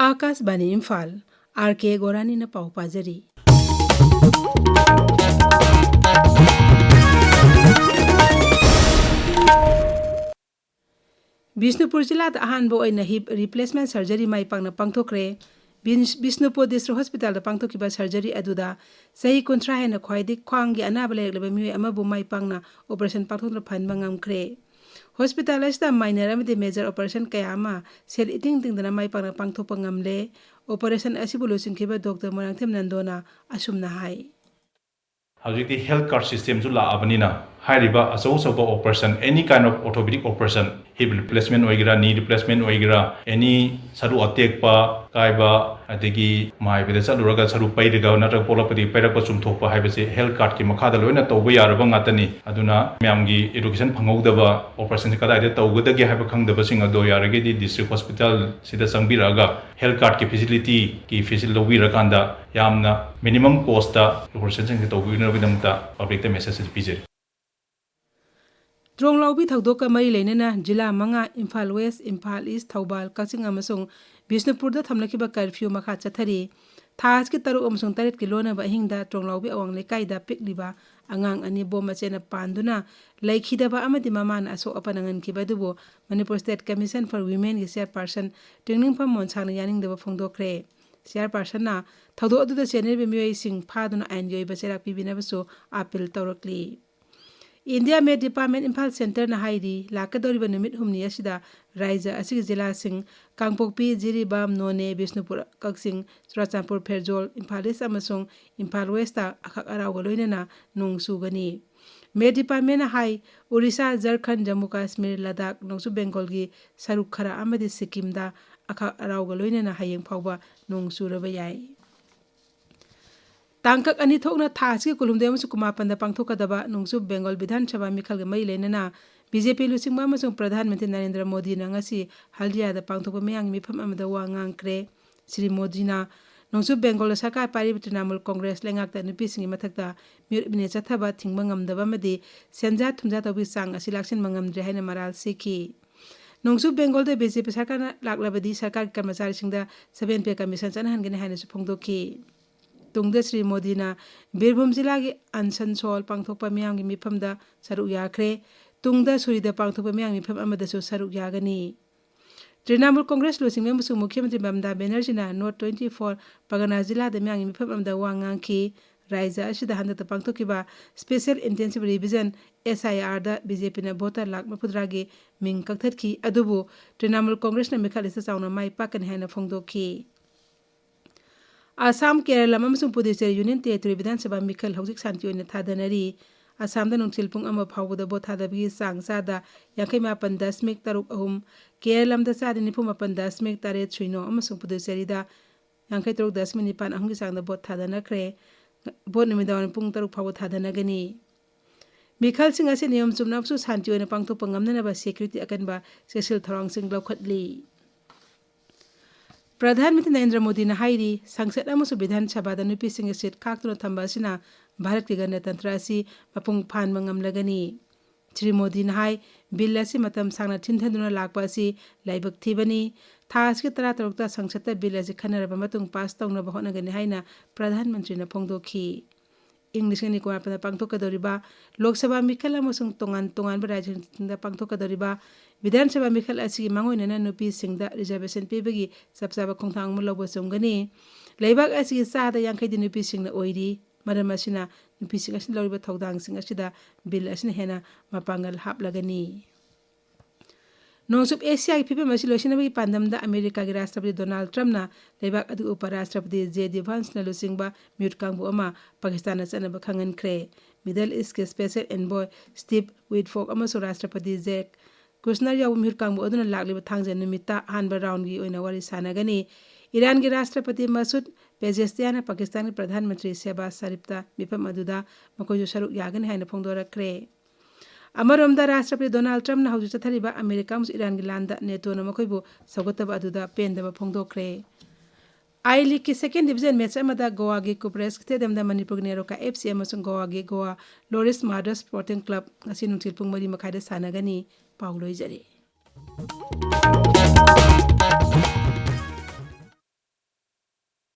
Akashvani Imphal R.K. गोरानी न पाउ पाजरी बिष्णुपुर जिला अहानबो ओइना हिप रिप्लेसमेंट सर्जरी माई पांगना पांगथोखरे बिष्णुपुर डिस्ट्रिक्ट हॉस्पिटल पांगथोखिबा सर्जरी अदुदा सही 30 हेन ख्वाइदि ख्वांगी अनाबा लेगलबा मियोय अमाबु माई पांगना ऑपरेशन पांगथोखना फनबा ngamkhre हॉस्पिटल असदा माइनर अमदि मेजर ऑपरेशन कयामा सेल इटिंग तिंगदना माई पांगना पांगथोखपा ngamle ऑपरेशन असिबु लोसिंखिबा डॉक्टर मोरांगथेम नंदोना असुमना हाई Howjikti health card system zu la abanina hairiba asau operation any kind of orthopedic operation hip replacement oigira knee replacement oigira any saru attack pa kaiba adegi mai bede saluraga saru pairiga natrak polapadi pairakpa chumthokpa haibase health card ki makha da loina tawba yaraba ngatani aduna myamgi education phangogdaba operation kada ide tawgadagi haiba khangdaba sing ado yarage di district hospital sida sangbiraga health card ki facility ki facility lobiraganda yamna minimum cost ta operation sing tawbina bidamta public ta message pijeri Tronglaubi thaudoka mari leinena jila manga Imphal West Imphal East Thaubal Kaching amasung Bishnupur da thamlakiba curfew makha chathari thas ki taru amasung taret ki lona ba hingda Tronglaubi awang lekai da pikliba angang ani bom achena panduna laikhidaba amadi maman aso apanangan ki badubo Manipur State Commission for Women ki chairperson Tingning Pham Monsang yaning daba phongdokre chairperson na thaudo adu da chenel be mioi sing phaduna ain yoi ba cherak pibina baso appeal tawrakli India Med Department Imphal Center na hairi lakadoriba numit humni asida raija asigi jila sing Kangpokpi Jiribam None Bishnupur Kaksing Churachandpur Pherjol Imphal East amasung Imphal West ta akhak arauga loinana nong sugani Med Department na hai Orissa Jharkhand Jammu Kashmir Ladakh Nongsu Bengal gi saruk khara amadi Sikkim da akhak arauga loinana hayeng phawba nong suraba yai Tangkak ani thokna thasi kulumde amu sukuma panda pangthokadaba nungsu Bengal Vidhan Sabha mikhal ga mai lenana BJP lusingma amasung Pradhan Mantri Narendra Modi na ngasi haldia da pangthokpa meyang mifam amada wa ngangkre Shri Modi na nungsu Bengal sarkar pari Trinamool Congress lengak ta nupi singi mathakta mirubine chathaba thingba ngamdaba madi senja thumja tawi sang asi laksin mangamdre haina maral sikhi nungsu Bengal da BJP sarkar laklabadi sarkar karmachari singda 7 pay commission chanhangene haina su phongdokhi Tungda Shri Modi na Birbhum Jila ki Ansansol pangthokpa miyam ki mifamda saruk yakre Tungda Surida pangthokpa miyam mifam amada su saruk yagani Trinamool Congress losing member su Mukhyamantri Mamata Banerjee na North 24 Pargana Jila da miyam mifam amada wangang ki raija asida handata pangthokiba special intensive revision SIR da BJP na voter lak mapudragi ming kakthatki adubu Trinamool Congress na mikhalisa chauna mai pakan haina phongdokhi Assam Kerala amasung Puducherry Union Territory Vidhan Sabha mikhal hojik santi oina thadanari Assam da nungsilpung ama phawda bo thadabigi sangsada 58.3 Kerala da sadi 9.3 amasung Puducherry da 53.9 ahungi sangda bo thadanakre bo nimidawan pung 3 phaw thadanagani mikhal sing ase niyam chumna su santi oina pangthokpa ngamnana ba security akanba special thorong sing lokhatli Pradhanmantri Narendra Modi na hairi Sangsad amusu Vidhan Sabha da nupi singa seat kaktuna thamba asina Bharat ki Ganatantra asi mapung phanba ngamlagani Shri Modi na hai bill asi matam sangna thinthanduna lakpa asi laibak thibani thas ki tara tarukta Sangsad bill asi khanaraba matung pass tawna ba honagani haina Pradhanmantri na phongdokhi English ni ko apna pangthokadoriba Lok Sabha mikhal amusung tongan rajya pangthokadoriba Vidhan Sabha mikhal asi mangoina na nupi singda reservation pibagi sabsaba khongthang mu lobo sumgani leibak asi sada yangkhai di nupi singna oiri maram asina nupi sing asin loriba thodang sing asida bill asina hena mapangal haplagani Nongsub Asia ki pipi masi losinabagi pandamda America ki Rashtrapati Donald Trump na leibak adu Uparashtrapati J.D. Vance na losingba mute kangbu ama Pakistan na chanaba khangan kre Middle East ki Special Envoy Steve Witkoff amaso Rashtrapati Jack Kushner yaw mute kangbu aduna lakliba thangja numita hanba round gi oina wari sanagani Iran ki Rashtrapati Masoud Pezeshkian na Pakistan ki Pradhan Mantri Shehbaz Sharif ta mifam aduda makoy saruk yagani haina phongdorakre Amaromda Rashtrapati Donald Trump na hauju chathariba America mus Iran gi landa NATO na makoibu sagotaba aduda pendaba phongdokre I League ki second division match amada Goa gi Kupres stadium da Manipur Neroka FC amasung Goa gi Goa Loris Marders Sporting Club asi nungsilpung mari makai da sanagani pauloi jari